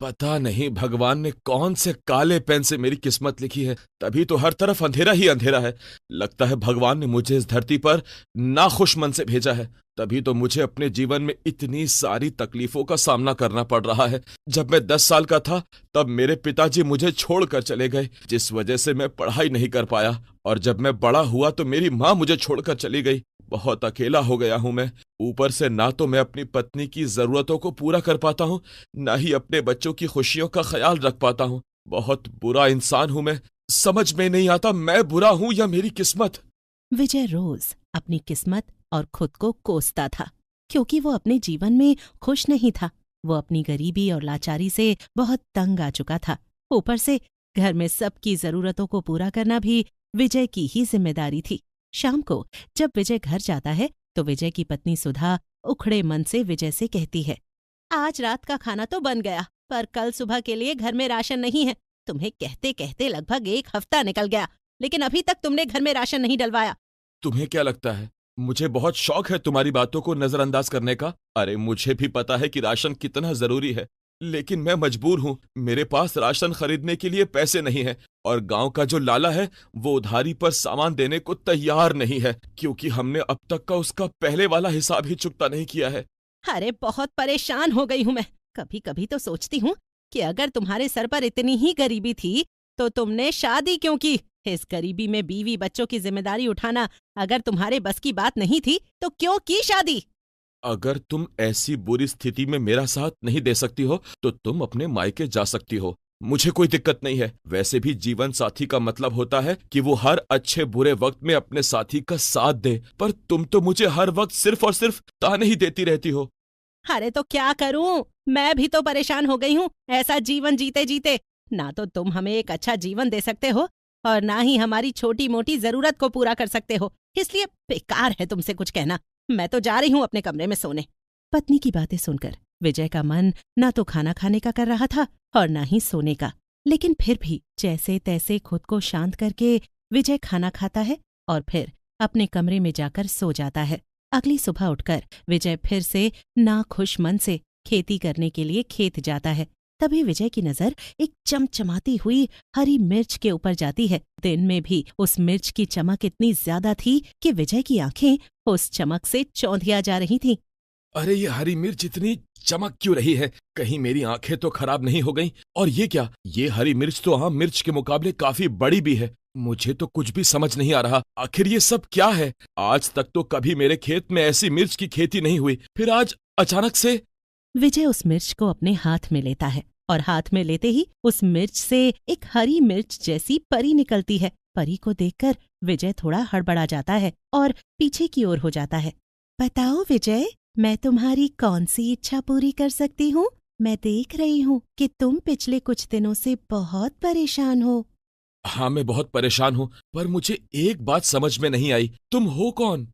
पता नहीं भगवान ने कौन से काले पेन से मेरी किस्मत लिखी है, तभी तो हर तरफ अंधेरा ही अंधेरा है। लगता है भगवान ने मुझे इस धरती पर नाखुश मन से भेजा है, तभी तो मुझे अपने जीवन में इतनी सारी तकलीफों का सामना करना पड़ रहा है। जब मैं 10 साल का था तब मेरे पिताजी मुझे छोड़कर चले गए, जिस वजह से मैं पढ़ाई नहीं कर पाया, और जब मैं बड़ा हुआ तो मेरी माँ मुझे छोड़कर चली गई। बहुत अकेला हो गया हूं मैं। ऊपर से ना तो मैं अपनी पत्नी की जरूरतों को पूरा कर पाता हूं, ना ही अपने बच्चों की खुशियों का ख्याल रख पाता हूं। बहुत बुरा इंसान हूं मैं। समझ में नहीं आता मैं बुरा हूं या मेरी किस्मत। विजय रोज अपनी किस्मत और खुद को कोसता था, क्योंकि वो अपने जीवन में खुश नहीं था। वो अपनी गरीबी और लाचारी से बहुत तंग आ चुका था। ऊपर से घर में सबकी जरूरतों को पूरा करना भी विजय की ही जिम्मेदारी थी। शाम को जब विजय घर जाता है तो विजय की पत्नी सुधा उखड़े मन से विजय से कहती है, आज रात का खाना तो बन गया, पर कल सुबह के लिए घर में राशन नहीं है। तुम्हें कहते कहते लगभग 1 हफ्ता निकल गया, लेकिन अभी तक तुमने घर में राशन नहीं डलवाया। तुम्हें क्या लगता है मुझे बहुत शौक है तुम्हारी बातों को नजरअंदाज करने का? अरे मुझे भी पता है कि राशन कितना जरूरी है, लेकिन मैं मजबूर हूँ। मेरे पास राशन खरीदने के लिए पैसे नहीं है, और गांव का जो लाला है वो उधारी पर सामान देने को तैयार नहीं है, क्योंकि हमने अब तक का उसका पहले वाला हिसाब ही चुकता नहीं किया है। अरे बहुत परेशान हो गई हूँ मैं। कभी कभी तो सोचती हूँ कि अगर तुम्हारे सर पर इतनी ही गरीबी थी तो तुमने शादी क्यों की? इस गरीबी में बीवी बच्चों की जिम्मेदारी उठाना अगर तुम्हारे बस की बात नहीं थी तो क्यों की शादी? अगर तुम ऐसी बुरी स्थिति में मेरा साथ नहीं दे सकती हो तो तुम अपने मायके जा सकती हो, मुझे कोई दिक्कत नहीं है। वैसे भी जीवन साथी का मतलब होता है कि वो हर अच्छे बुरे वक्त में अपने साथी का साथ दे, पर तुम तो मुझे हर वक्त सिर्फ और सिर्फ ताने ही देती रहती हो। अरे तो क्या करूं, मैं भी तो परेशान हो गई हूँ ऐसा जीवन जीते जीते। ना तो तुम हमें एक अच्छा जीवन दे सकते हो और ना ही हमारी छोटी मोटी जरूरत को पूरा कर सकते हो, इसलिए बेकार है तुमसे कुछ कहना। मैं तो जा रही हूँ अपने कमरे में सोने। पत्नी की बातें सुनकर विजय का मन न तो खाना खाने का कर रहा था और न ही सोने का, लेकिन फिर भी जैसे तैसे खुद को शांत करके विजय खाना खाता है और फिर अपने कमरे में जाकर सो जाता है। अगली सुबह उठकर विजय फिर से नाखुश मन से खेती करने के लिए खेत जाता है। तभी विजय की नजर एक चमचमाती हुई हरी मिर्च के ऊपर जाती है। दिन में भी उस मिर्च की चमक इतनी ज्यादा थी कि विजय की आंखें उस चमक से चौंधिया जा रही थीं। अरे ये हरी मिर्च इतनी चमक क्यों रही है? कहीं मेरी आंखें तो खराब नहीं हो गईं? और ये क्या, ये हरी मिर्च तो आम मिर्च के मुकाबले काफी बड़ी भी है। मुझे तो कुछ भी समझ नहीं आ रहा, आखिर ये सब क्या है? आज तक तो कभी मेरे खेत में ऐसी मिर्च की खेती नहीं हुई, फिर आज अचानक से। विजय उस मिर्च को अपने हाथ में लेता है और हाथ में लेते ही उस मिर्च से एक हरी मिर्च जैसी परी निकलती है। परी को देखकर विजय थोड़ा हड़बड़ा जाता है और पीछे की ओर हो जाता है। बताओ विजय, मैं तुम्हारी कौन सी इच्छा पूरी कर सकती हूँ? मैं देख रही हूँ कि तुम पिछले कुछ दिनों से बहुत परेशान हो। हाँ मैं बहुत परेशान हूँ, पर मुझे एक बात समझ में नहीं आई, तुम हो कौन?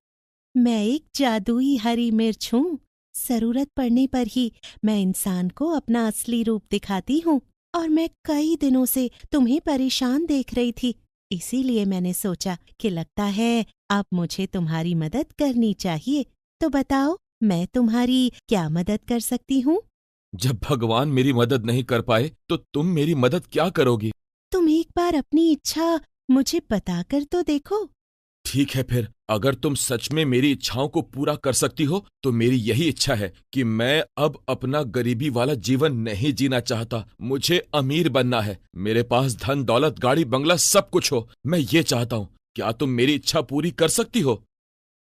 मैं एक जादुई हरी मिर्च हूँ। जरूरत पड़ने पर ही मैं इंसान को अपना असली रूप दिखाती हूँ, और मैं कई दिनों से तुम्हें परेशान देख रही थी, इसीलिए मैंने सोचा कि लगता है अब मुझे तुम्हारी मदद करनी चाहिए। तो बताओ, मैं तुम्हारी क्या मदद कर सकती हूँ? जब भगवान मेरी मदद नहीं कर पाए तो तुम मेरी मदद क्या करोगी? तुम एक बार अपनी इच्छा मुझे बताकर तो देखो। ठीक है, फिर अगर तुम सच में मेरी इच्छाओं को पूरा कर सकती हो तो मेरी यही इच्छा है कि मैं अब अपना गरीबी वाला जीवन नहीं जीना चाहता। मुझे अमीर बनना है, मेरे पास धन दौलत गाड़ी बंगला सब कुछ हो, मैं ये चाहता हूँ। क्या तुम मेरी इच्छा पूरी कर सकती हो?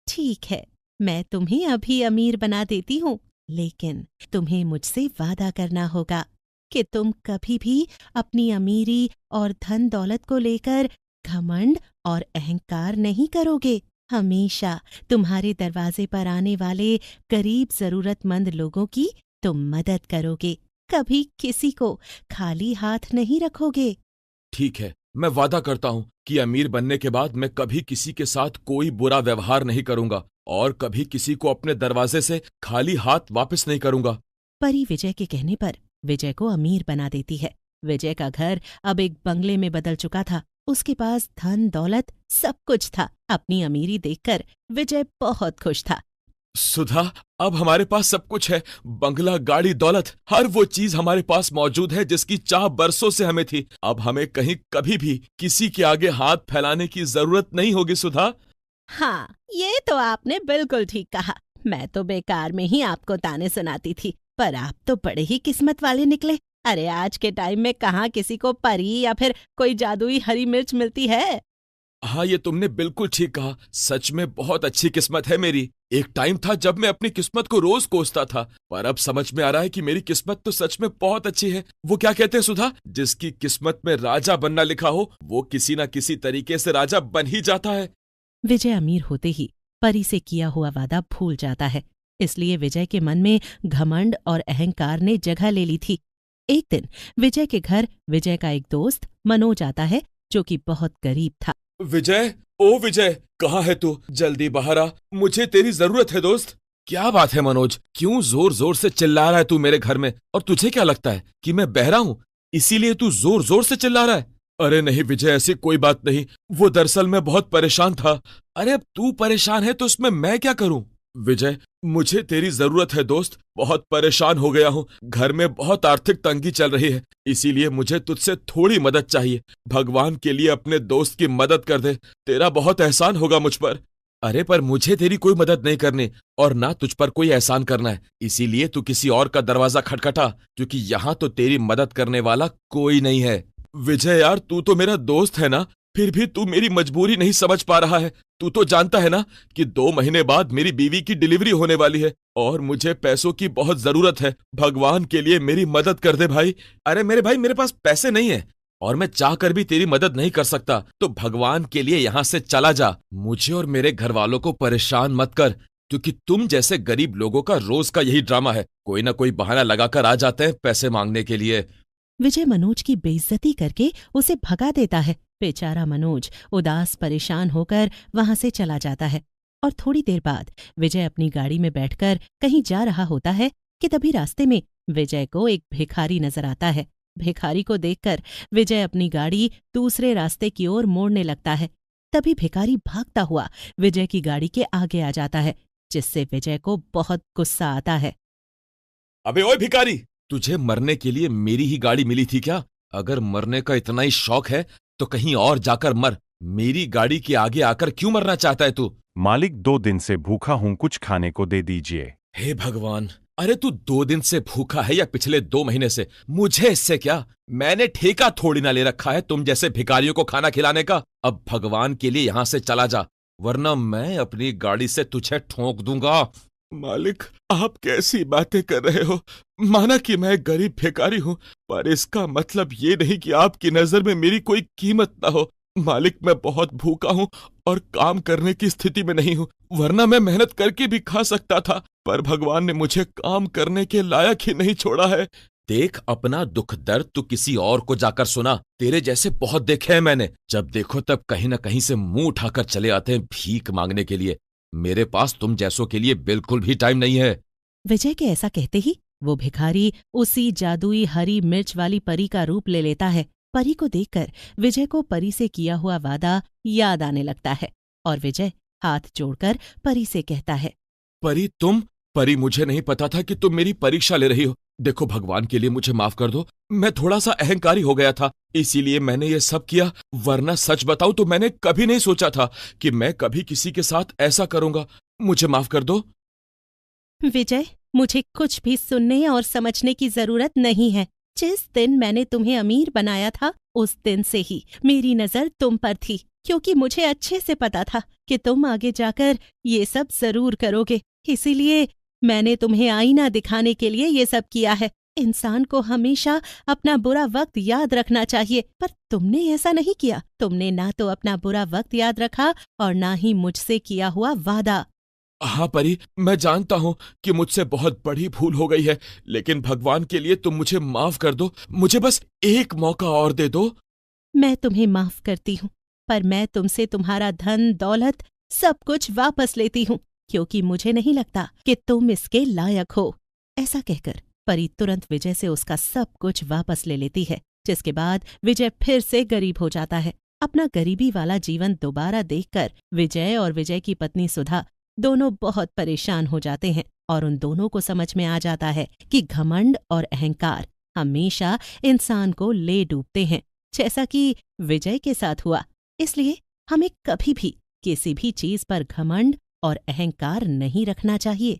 ठीक है, मैं तुम्हें अभी अमीर बना देती हूँ, लेकिन तुम्हें मुझसे वादा करना होगा कि तुम कभी भी अपनी अमीरी और धन दौलत को लेकर घमंड और अहंकार नहीं करोगे। हमेशा तुम्हारे दरवाजे पर आने वाले गरीब जरूरतमंद लोगों की तुम मदद करोगे, कभी किसी को खाली हाथ नहीं रखोगे। ठीक है, मैं वादा करता हूँ कि अमीर बनने के बाद मैं कभी किसी के साथ कोई बुरा व्यवहार नहीं करूंगा और कभी किसी को अपने दरवाजे से खाली हाथ वापस नहीं करूंगा। परी विजय के कहने पर विजय को अमीर बना देती है। विजय का घर अब एक बंगले में बदल चुका था। उसके पास धन दौलत सब कुछ था। अपनी अमीरी देखकर विजय बहुत खुश था। सुधा, अब हमारे पास सब कुछ है। बंगला, गाड़ी, दौलत, हर वो चीज हमारे पास मौजूद है जिसकी चाह बरसों से हमें थी। अब हमें कहीं कभी भी किसी के आगे हाथ फैलाने की जरूरत नहीं होगी सुधा। हाँ, ये तो आपने बिल्कुल ठीक कहा। मैं तो बेकार में ही आपको ताने सुनाती थी, पर आप तो बड़े ही किस्मत वाले निकले। अरे आज के टाइम में कहाँ किसी को परी या फिर कोई जादुई हरी मिर्च मिलती है। हाँ, ये तुमने बिल्कुल ठीक कहा। सच में बहुत अच्छी किस्मत है मेरी। एक टाइम था जब मैं अपनी किस्मत को रोज कोसता था, पर अब समझ में आ रहा है कि मेरी किस्मत तो सच में बहुत अच्छी है। वो क्या कहते हैं सुधा, जिसकी किस्मत में राजा बनना लिखा हो वो किसी न किसी तरीके से राजा बन ही जाता है। विजय अमीर होते ही परी से किया हुआ वादा भूल जाता है, इसलिए विजय के मन में घमंड और अहंकार ने जगह ले ली थी। एक दिन विजय के घर विजय का एक दोस्त मनोज आता है, जो कि बहुत गरीब था। विजय, ओ विजय, कहाँ है तू? जल्दी बाहर आ, मुझे तेरी जरूरत है दोस्त। क्या बात है मनोज, क्यों जोर जोर से चिल्ला रहा है तू मेरे घर में? और तुझे क्या लगता है कि मैं बहरा हूँ इसीलिए तू जोर जोर से चिल्ला रहा है? अरे नहीं विजय, ऐसी कोई बात नहीं। वो दरअसल मैं बहुत परेशान था। अरे अब तू परेशान है तो उसमें मैं क्या करूं? विजय, मुझे तेरी जरूरत है दोस्त। बहुत परेशान हो गया हूँ, घर में बहुत आर्थिक तंगी चल रही है, इसीलिए मुझे तुझसे थोड़ी मदद चाहिए। भगवान के लिए अपने दोस्त की मदद कर दे, तेरा बहुत एहसान होगा मुझ पर। अरे पर मुझे तेरी कोई मदद नहीं करनी और ना तुझ पर कोई एहसान करना है, इसीलिए तू किसी और का दरवाजा खटखटा, क्योंकि यहाँ तो तेरी मदद करने वाला कोई नहीं है। विजय यार, तू तो मेरा दोस्त है ना, फिर भी तू मेरी मजबूरी नहीं समझ पा रहा है। तू तो जानता है ना कि 2 महीने बाद मेरी बीवी की डिलीवरी होने वाली है और मुझे पैसों की बहुत जरूरत है। भगवान के लिए मेरी मदद कर दे भाई। अरे मेरे भाई, मेरे पास पैसे नहीं है और मैं चाहकर भी तेरी मदद नहीं कर सकता, तो भगवान के लिए यहाँ से चला जा। मुझे और मेरे घर वालों को परेशान मत कर, क्योंकि तुम जैसे गरीब लोगों का रोज का यही ड्रामा है, कोई ना कोई बहाना लगाकर आ जाते हैं पैसे मांगने के लिए। विजय मनोज की बेइज्जती करके उसे भगा देता है। बेचारा मनोज उदास परेशान होकर वहां से चला जाता है और थोड़ी देर बाद विजय अपनी गाड़ी में बैठकर कहीं जा रहा होता है कि तभी रास्ते में विजय को एक भिखारी नजर आता है। भिखारी को देखकर विजय अपनी गाड़ी दूसरे रास्ते की ओर मोड़ने लगता है। तभी भिखारी भागता हुआ विजय की गाड़ी के आगे आ जाता है, जिससे विजय को बहुत गुस्सा आता है। अबे ओए भिखारी, तुझे मरने के लिए मेरी ही गाड़ी मिली थी क्या? अगर मरने का इतना ही शौक है तो कहीं और जाकर मर, मेरी गाड़ी के आगे आकर क्यों मरना चाहता है तू? मालिक, 2 दिन से भूखा हूं, कुछ खाने को दे दीजिए। हे भगवान, अरे तू 2 दिन से भूखा है या पिछले 2 महीने से, मुझे इससे क्या? मैंने ठेका थोड़ी ना ले रखा है तुम जैसे भिखारियों को खाना खिलाने का। अब भगवान के लिए यहां से चला जा, वरना मैं अपनी गाड़ी से तुझे ठोक दूंगा। मालिक, आप कैसी बातें कर रहे हो? माना कि मैं गरीब भिखारी हूँ, पर इसका मतलब ये नहीं कि आपकी नजर में मेरी कोई कीमत ना हो। मालिक, मैं बहुत भूखा हूँ और काम करने की स्थिति में नहीं हूँ, वरना मैं मेहनत करके भी खा सकता था, पर भगवान ने मुझे काम करने के लायक ही नहीं छोड़ा है। देख, अपना दुख दर्द तू किसी और को जाकर सुना, तेरे जैसे बहुत देखे हैं मैंने। जब देखो तब कहीं ना कहीं से मुंह उठाकर चले आते हैं भीख मांगने के लिए। मेरे पास तुम जैसों के लिए बिल्कुल भी टाइम नहीं है। विजय के ऐसा कहते ही वो भिखारी उसी जादुई हरी मिर्च वाली परी का रूप ले लेता है। परी को देखकर विजय को परी से किया हुआ वादा याद आने लगता है और विजय हाथ जोड़कर परी से कहता है, परी, तुम? परी, मुझे नहीं पता था कि तुम मेरी परीक्षा ले रही हो। देखो, भगवान के लिए मुझे माफ कर दो, मैं थोड़ा सा अहंकारी हो गया था, इसीलिए मैंने ये सब किया, वरना सच बताऊं तो मैंने कभी नहीं सोचा था कि मैं कभी किसी के साथ ऐसा करूंगा। मुझे माफ कर दो। विजय, मुझे कुछ भी सुनने और समझने की जरूरत नहीं है। जिस दिन मैंने तुम्हें अमीर बनाया था उस दिन से ही मेरी नजर तुम पर थी, क्योंकि मुझे अच्छे से पता था कि तुम आगे जाकर ये सब जरूर करोगे। इसीलिए मैंने तुम्हें आईना दिखाने के लिए ये सब किया है। इंसान को हमेशा अपना बुरा वक्त याद रखना चाहिए, पर तुमने ऐसा नहीं किया। तुमने ना तो अपना बुरा वक्त याद रखा और ना ही मुझसे किया हुआ वादा। हाँ परी, मैं जानता हूँ कि मुझसे बहुत बड़ी भूल हो गई है, लेकिन भगवान के लिए तुम मुझे माफ कर दो। मुझे बस एक मौका और दे दो। मैं तुम्हें माफ करती हूँ, पर मैं तुमसे तुम्हारा धन दौलत सब कुछ वापस लेती हूँ, क्योंकि मुझे नहीं लगता कि तुम इसके लायक हो। ऐसा कहकर परी तुरंत विजय से उसका सब कुछ वापस ले लेती है, जिसके बाद विजय फिर से गरीब हो जाता है। अपना गरीबी वाला जीवन दोबारा देखकर विजय और विजय की पत्नी सुधा दोनों बहुत परेशान हो जाते हैं और उन दोनों को समझ में आ जाता है कि घमंड और अहंकार हमेशा इंसान को ले डूबते हैं, जैसा कि विजय के साथ हुआ। इसलिए हमें कभी भी किसी भी चीज पर घमंड और अहंकार नहीं रखना चाहिए।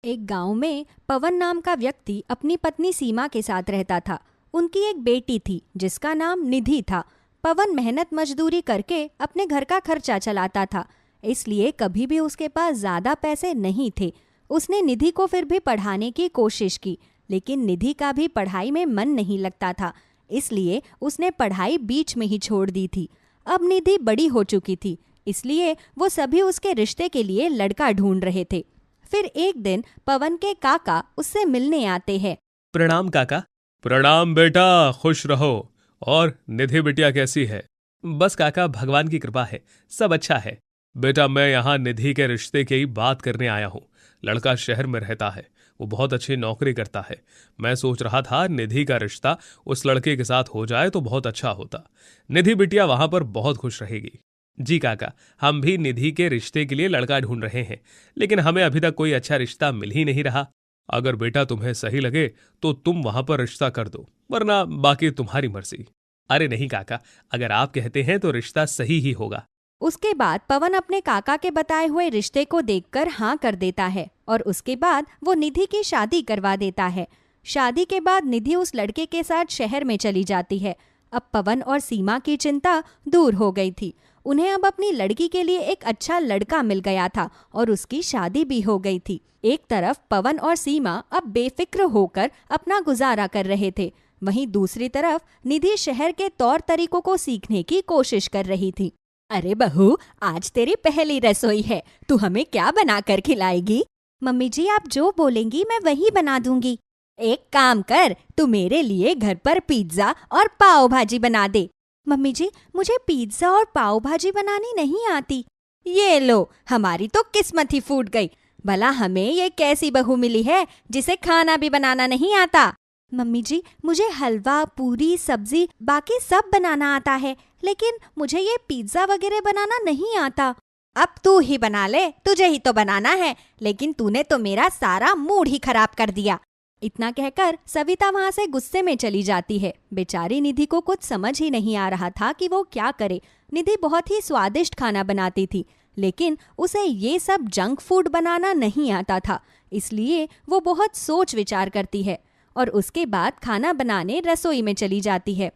एक गांव में पवन नाम का व्यक्ति अपनी पत्नी सीमा के साथ रहता था। उनकी एक बेटी थी जिसका नाम निधि था। पवन मेहनत मजदूरी करके अपने घर का खर्चा चलाता था, इसलिए कभी भी उसके पास ज्यादा पैसे नहीं थे। उसने निधि को फिर भी पढ़ाने की कोशिश की, लेकिन निधि का भी पढ़ाई में मन नहीं लगता था, इसलिए उसने पढ़ाई बीच में ही छोड़ दी थी। अब निधि बड़ी हो चुकी थी, इसलिए वो सभी उसके रिश्ते के लिए लड़का ढूंढ रहे थे। फिर एक दिन पवन के काका उससे मिलने आते हैं। प्रणाम काका। प्रणाम बेटा, खुश रहो। और निधि बिटिया कैसी है? बस काका, भगवान की कृपा है, सब अच्छा है। बेटा, मैं यहाँ निधि के रिश्ते की बात करने आया हूँ। लड़का शहर में रहता है, वो बहुत अच्छी नौकरी करता है। मैं सोच रहा था निधि का रिश्ता उस लड़के के साथ हो जाए तो बहुत अच्छा होता। निधि बिटिया वहां पर बहुत खुश रहेगी। जी काका, हम भी निधि के रिश्ते के लिए लड़का ढूंढ रहे हैं, लेकिन हमें अभी तक कोई अच्छा रिश्ता मिल ही नहीं रहा। अगर बेटा तुम्हें सही लगे तो तुम वहां पर रिश्ता कर दो, वरना बाकी तुम्हारी मर्जी। अरे नहीं काका, अगर आप कहते हैं तो रिश्ता सही ही होगा। उसके बाद पवन अपने काका के बताए हुए रिश्ते को देखकर हाँ कर देता है और उसके बाद वो निधि की शादी करवा देता है। शादी के बाद निधि उस लड़के के साथ शहर में चली जाती है। अब पवन और सीमा की चिंता दूर हो गई थी। उन्हें अब अपनी लड़की के लिए एक अच्छा लड़का मिल गया था और उसकी शादी भी हो गई थी। एक तरफ पवन और सीमा अब बेफिक्र होकर अपना गुजारा कर रहे थे, वहीं दूसरी तरफ निधि शहर के तौर तरीकों को सीखने की कोशिश कर रही थी। अरे बहू, आज तेरी पहली रसोई है, तू हमें क्या बना कर खिलाएगी? मम्मी जी, आप जो बोलेंगी मैं वही बना दूंगी। एक काम कर, तू मेरे लिए घर पर पिज्जा और पाव भाजी बना दे। मम्मी जी, मुझे पिज्जा और पाव भाजी बनानी नहीं आती। ये लो, हमारी तो किस्मत ही फूट गई। भला हमें ये कैसी बहू मिली है जिसे खाना भी बनाना नहीं आता। मम्मी जी, मुझे हलवा, पूरी, सब्जी, बाकी सब बनाना आता है, लेकिन मुझे ये पिज्जा वगैरह बनाना नहीं आता। अब तू ही बना ले, तुझे ही तो बनाना है, लेकिन तूने तो मेरा सारा मूड ही खराब कर दिया। इतना कहकर सविता वहां से गुस्से में चली जाती है। बेचारी निधि को कुछ समझ ही नहीं आ रहा था कि वो क्या करे। निधि बहुत ही स्वादिष्ट खाना बनाती थी, लेकिन उसे ये सब जंक फूड बनाना नहीं आता था, इसलिए वो बहुत सोच विचार करती है और उसके बाद खाना बनाने रसोई में चली जाती है।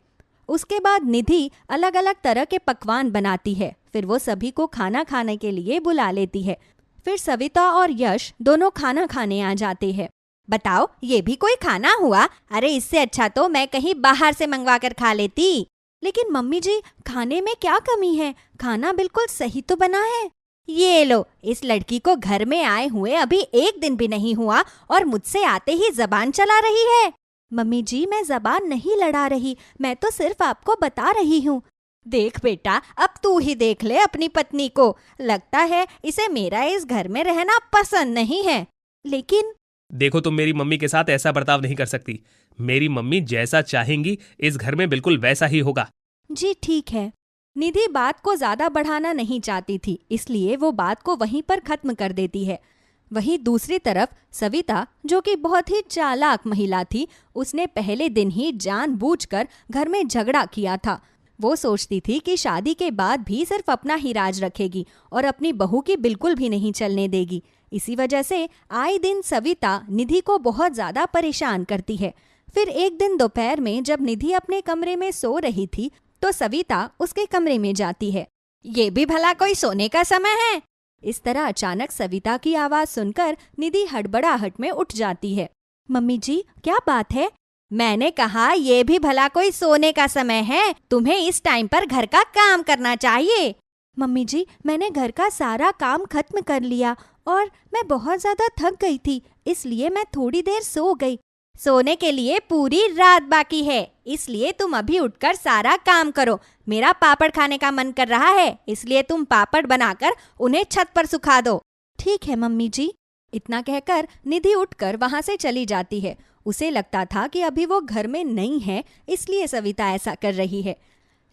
उसके बाद निधि अलग अलग तरह के पकवान बनाती है। फिर वो सभी को खाना खाने के लिए बुला लेती है। फिर सविता और यश दोनों खाना खाने आ जाते हैं। बताओ, ये भी कोई खाना हुआ? अरे इससे अच्छा तो मैं कहीं बाहर से मंगवा कर खा लेती। लेकिन मम्मी जी, खाने में क्या कमी है? खाना बिल्कुल सही तो बना है। ये लो, इस लड़की को घर में आए हुए अभी एक दिन भी नहीं हुआ और मुझसे आते ही जबान चला रही है। मम्मी जी, मैं जबान नहीं लड़ा रही, मैं तो सिर्फ आपको बता रही हूँ। देख बेटा, अब तू ही देख ले अपनी पत्नी को। लगता है इसे मेरा इस घर में रहना पसंद नहीं है। लेकिन देखो, तुम मेरी मम्मी के साथ ऐसा बर्ताव नहीं कर सकती। मेरी मम्मी जैसा चाहेंगी इस घर में बिल्कुल वैसा ही होगा। जी ठीक है। निधि बात को ज्यादा बढ़ाना नहीं चाहती थी, इसलिए वो बात को वहीं पर खत्म कर देती है। वहीं दूसरी तरफ सविता, जो कि बहुत ही चालाक महिला थी, उसने पहले दिन ही जानबूझकर घर में झगड़ा किया था। वो सोचती थी कि शादी के बाद भी सिर्फ अपना ही राज रखेगी और अपनी बहू की बिल्कुल भी नहीं चलने देगी। इसी वजह से आए दिन सविता निधि को बहुत ज्यादा परेशान करती है। फिर एक दिन दोपहर में जब निधि अपने कमरे में सो रही थी तो सविता उसके कमरे में जाती है। ये भी भला कोई सोने का समय है? इस तरह अचानक सविता की आवाज सुनकर निधि हड़बड़ाहट में उठ जाती है। मम्मी जी, क्या बात है? मैंने कहा ये भी भला कोई सोने का समय है? तुम्हें इस टाइम पर घर का काम करना चाहिए। मम्मी जी, मैंने घर का सारा काम खत्म कर लिया और मैं बहुत ज्यादा थक गई थी, इसलिए मैं थोड़ी देर सो गई। सोने के लिए पूरी रात बाकी है, इसलिए तुम अभी उठकर सारा काम करो। मेरा पापड़ खाने का मन कर रहा है, इसलिए तुम पापड़ बनाकर उन्हें छत पर सुखा दो। ठीक है मम्मी जी। इतना कहकर निधि उठकर वहां से चली जाती है। उसे लगता था कि अभी वो घर में नहीं है, इसलिए सविता ऐसा कर रही है।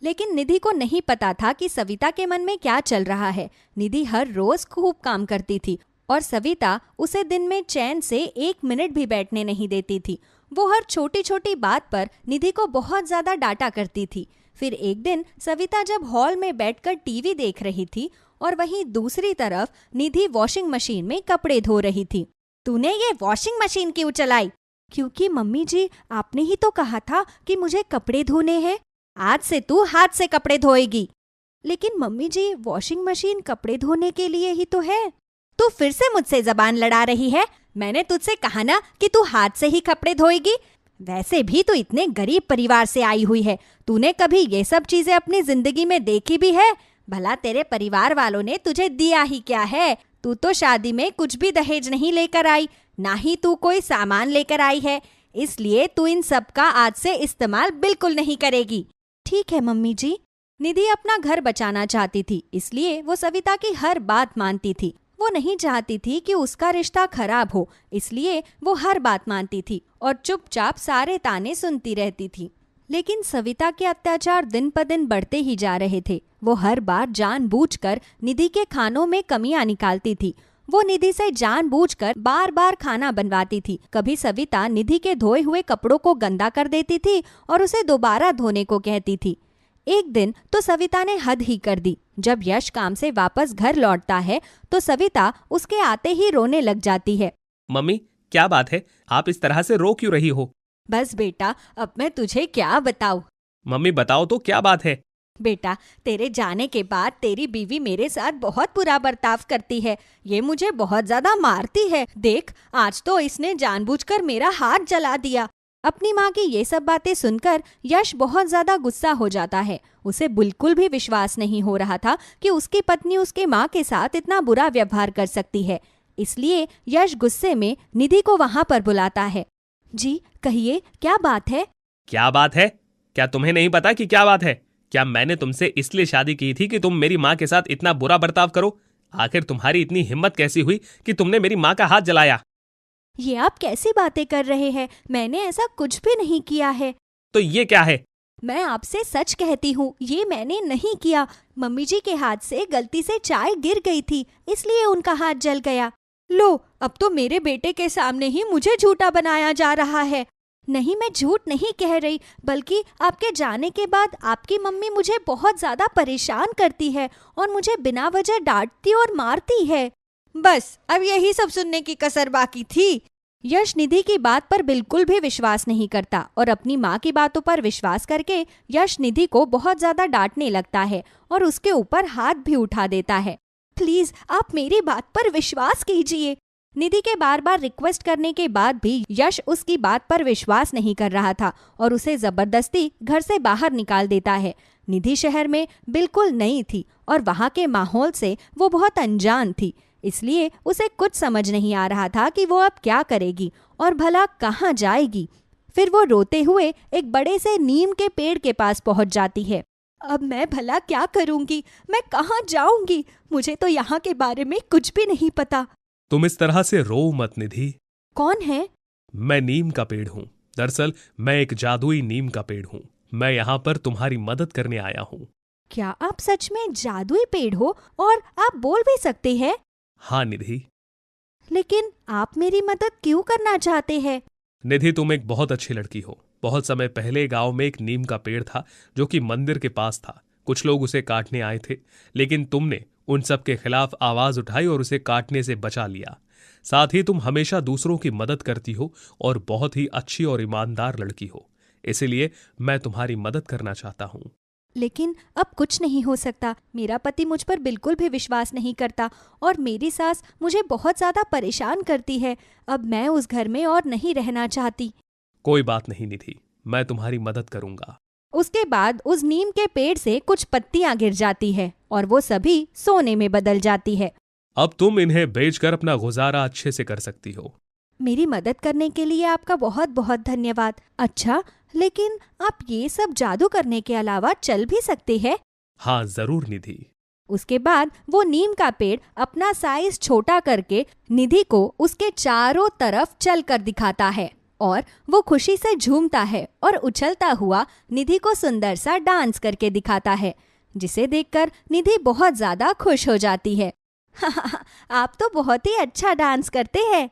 लेकिन निधि को नहीं पता था कि सविता के मन में क्या चल रहा है। निधि हर रोज खूब काम करती थी और सविता उसे दिन में चैन से 1 मिनट भी बैठने नहीं देती थी। वो हर छोटी छोटी बात पर निधि को बहुत ज्यादा डांटा करती थी। फिर एक दिन सविता जब हॉल में बैठकर टीवी देख रही थी और वहीं दूसरी तरफ निधि वॉशिंग मशीन में कपड़े धो रही थी। तूने ये वॉशिंग मशीन क्यों चलाई? क्योंकि मम्मी जी, आपने ही तो कहा था कि मुझे कपड़े धोने हैं। आज से तू हाथ से कपड़े धोएगी। लेकिन मम्मी जी, वॉशिंग मशीन कपड़े धोने के लिए ही तो है। तू फिर से मुझसे जबान लड़ा रही है। मैंने तुझसे कहा ना कि तू हाथ से ही कपड़े धोएगी। वैसे भी तू इतने गरीब परिवार से आई हुई है। तूने कभी ये सब चीजें अपनी जिंदगी में देखी भी है? भला तेरे परिवार वालों ने तुझे दिया ही क्या है? तू तो शादी में कुछ भी दहेज नहीं लेकर आई, ना ही तू कोई सामान लेकर आई है। इसलिए तू इन सब का आज से इस्तेमाल बिल्कुल नहीं करेगी। ठीक है मम्मी जी। निधि अपना घर बचाना चाहती थी, इसलिए वो सविता की हर बात मानती थी। वो नहीं चाहती थी कि उसका रिश्ता खराब हो, इसलिए वो हर बात मानती थी और चुपचाप सारे ताने सुनती रहती थी। लेकिन सविता के अत्याचार दिन पर दिन बढ़ते ही जा रहे थे। वो हर बार जानबूझकर निधि के खानों में कमियां निकालती थी। वो निधि से जानबूझकर बार बार खाना बनवाती थी। कभी सविता निधि के धोए हुए कपड़ों को गंदा कर देती थी और उसे दोबारा धोने को कहती थी। एक दिन तो सविता ने हद ही कर दी। जब यश काम से वापस घर लौटता है तो सविता उसके आते ही रोने लग जाती है। मम्मी, क्या बात है? आप इस तरह से रो क्यों रही हो? बस बेटा, अब मैं तुझे क्या बताऊं। मम्मी बताओ तो, क्या बात है? बेटा, तेरे जाने के बाद तेरी बीवी मेरे साथ बहुत बुरा बर्ताव करती है। ये मुझे बहुत ज्यादा मारती है। देख, आज तो इसने जानबूझकर मेरा हाथ जला दिया। अपनी माँ की ये सब बातें सुनकर यश बहुत ज्यादा गुस्सा हो जाता है। उसे बिल्कुल भी विश्वास नहीं हो रहा था कि उसकी पत्नी उसके माँ के साथ इतना बुरा व्यवहार कर सकती है। इसलिए यश गुस्से में निधि को वहाँ पर बुलाता है। जी कहिए, क्या बात है? क्या बात है? क्या तुम्हें नहीं पता कि क्या बात है? क्या मैंने तुमसे इसलिए शादी की थी कि तुम मेरी माँ के साथ इतना बुरा बर्ताव करो? आखिर तुम्हारी इतनी हिम्मत कैसी हुई कि तुमने मेरी माँ का हाथ जलाया? ये आप कैसी बातें कर रहे हैं? मैंने ऐसा कुछ भी नहीं किया है। तो ये क्या है? मैं आपसे सच कहती हूँ, ये मैंने नहीं किया। मम्मी जी के हाथ से गलती से चाय गिर गई थी, इसलिए उनका हाथ जल गया। लो, अब तो मेरे बेटे के सामने ही मुझे झूठा बनाया जा रहा है। नहीं, मैं झूठ नहीं कह रही, बल्कि आपके जाने के बाद आपकी मम्मी मुझे बहुत ज्यादा परेशान करती है और मुझे बिना वजह डांटती और मारती है। बस, अब यही सब सुनने की कसर बाकी थी। यश निधि की बात पर बिल्कुल भी विश्वास नहीं करता और अपनी माँ की बातों पर विश्वास करके यश निधि को बहुत ज्यादा डांटने लगता है और उसके ऊपर हाथ भी उठा देता है। प्लीज, आप मेरी बात पर विश्वास कीजिए। निधि के बार बार रिक्वेस्ट करने के बाद भी यश उसकी बात पर विश्वास नहीं कर रहा था और उसे जबरदस्ती घर से बाहर निकाल देता है। निधि शहर में बिल्कुल नई थी और वहाँ के माहौल से वो बहुत अनजान थी, इसलिए उसे कुछ समझ नहीं आ रहा था कि वो अब क्या करेगी और भला कहाँ जाएगी। फिर वो रोते हुए एक बड़े से नीम के पेड़ के पास पहुँच जाती है। अब मैं भला क्या करूँगी? मैं कहाँ जाऊँगी? मुझे तो यहाँ के बारे में कुछ भी नहीं पता। तुम इस तरह से रो मत निधि। कौन है? मैं नीम का पेड़ हूँ। दरअसल मैं एक जादुई नीम का पेड़ हूँ। मैं यहाँ पर तुम्हारी मदद करने आया हूँ। क्या आप सच में जादुई पेड़ हो और आप बोल भी सकते हैं? हाँ निधि। लेकिन आप मेरी मदद क्यों करना चाहते हैं? निधि, तुम एक बहुत अच्छी लड़की हो। बहुत समय पहले गांव में एक नीम का पेड़ था जो कि मंदिर के पास था। कुछ लोग उसे काटने आए थे, लेकिन तुमने उन सब के खिलाफ आवाज उठाई और उसे काटने से बचा लिया। साथ ही तुम हमेशा दूसरों की मदद करती हो और बहुत ही अच्छी और ईमानदार लड़की हो। इसीलिए मैं तुम्हारी मदद करना चाहता हूँ। लेकिन अब कुछ नहीं हो सकता। मेरा पति मुझ पर बिल्कुल भी विश्वास नहीं करता और मेरी सास मुझे बहुत ज्यादा परेशान करती है। अब मैं उस घर में और नहीं रहना चाहती। कोई बात नहीं निधि, मैं तुम्हारी मदद करूंगा। उसके बाद उस नीम के पेड़ से कुछ पत्तियां गिर जाती है और वो सभी सोने में बदल जाती है। अब तुम इन्हें बेचकर अपना गुजारा अच्छे से कर सकती हो। मेरी मदद करने के लिए आपका बहुत बहुत धन्यवाद। अच्छा, लेकिन आप ये सब जादू करने के अलावा चल भी सकते हैं? हाँ जरूर निधि। उसके बाद वो नीम का पेड़ अपना साइज छोटा करके निधि को उसके चारों तरफ चल कर दिखाता है और वो खुशी से झूमता है और उछलता हुआ निधि को सुंदर सा डांस करके दिखाता है, जिसे देखकर निधि बहुत ज्यादा खुश हो जाती है। आप तो बहुत ही अच्छा डांस करते हैं।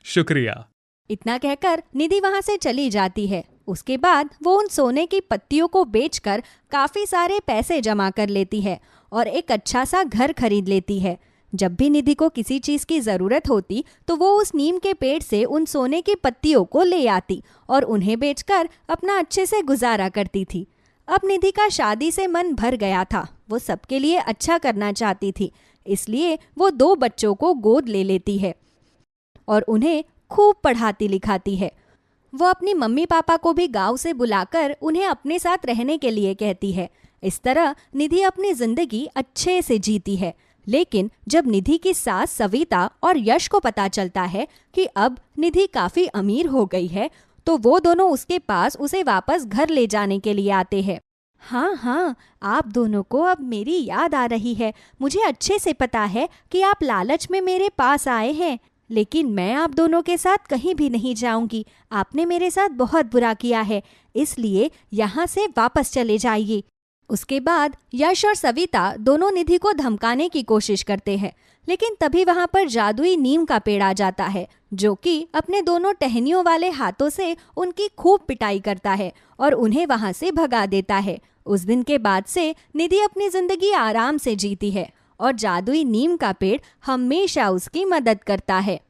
शुक्रिया। इतना कहकर निधि वहां से चली जाती है। उसके बाद वो उन सोने की पत्तियों को बेचकर काफी सारे पैसे जमा कर लेती है और एक अच्छा सा घर खरीद लेती है। जब भी निधि को किसी चीज की जरूरत होती तो वो उस नीम के पेड़ से उन सोने की पत्तियों को ले आती और उन्हें बेचकर अपना अच्छे से गुजारा करती थी। अब निधि का शादी से मन भर गया था। वो सबके लिए अच्छा करना चाहती थी, इसलिए वो 2 बच्चों को गोद ले लेती है और उन्हें खूब पढ़ाती लिखाती है। वो अपनी मम्मी पापा को भी गांव से बुलाकर उन्हें अपने साथ रहने के लिए कहती है। इस तरह निधि अपनी जिंदगी अच्छे से जीती है। लेकिन जब निधि की सास सविता और यश को पता चलता है कि अब निधि काफी अमीर हो गई है, तो वो दोनों उसके पास उसे वापस घर ले जाने के लिए आते हैं। हाँ, आप दोनों को अब मेरी याद आ रही है। मुझे अच्छे से पता है कि आप लालच में मेरे पास आए हैं, लेकिन मैं आप दोनों के साथ कहीं भी नहीं जाऊंगी। आपने मेरे साथ बहुत बुरा किया है, इसलिए यहाँ से वापस चले जाइए। उसके बाद यश और सविता दोनों निधि को धमकाने की कोशिश करते हैं, लेकिन तभी वहां पर जादुई नीम का पेड़ आ जाता है, जो कि अपने दोनों टहनियों वाले हाथों से उनकी खूब पिटाई करता है और उन्हें वहां से भगा देता है। उस दिन के बाद से निधि अपनी जिंदगी आराम से जीती है और जादुई नीम का पेड़ हमेशा उसकी मदद करता है।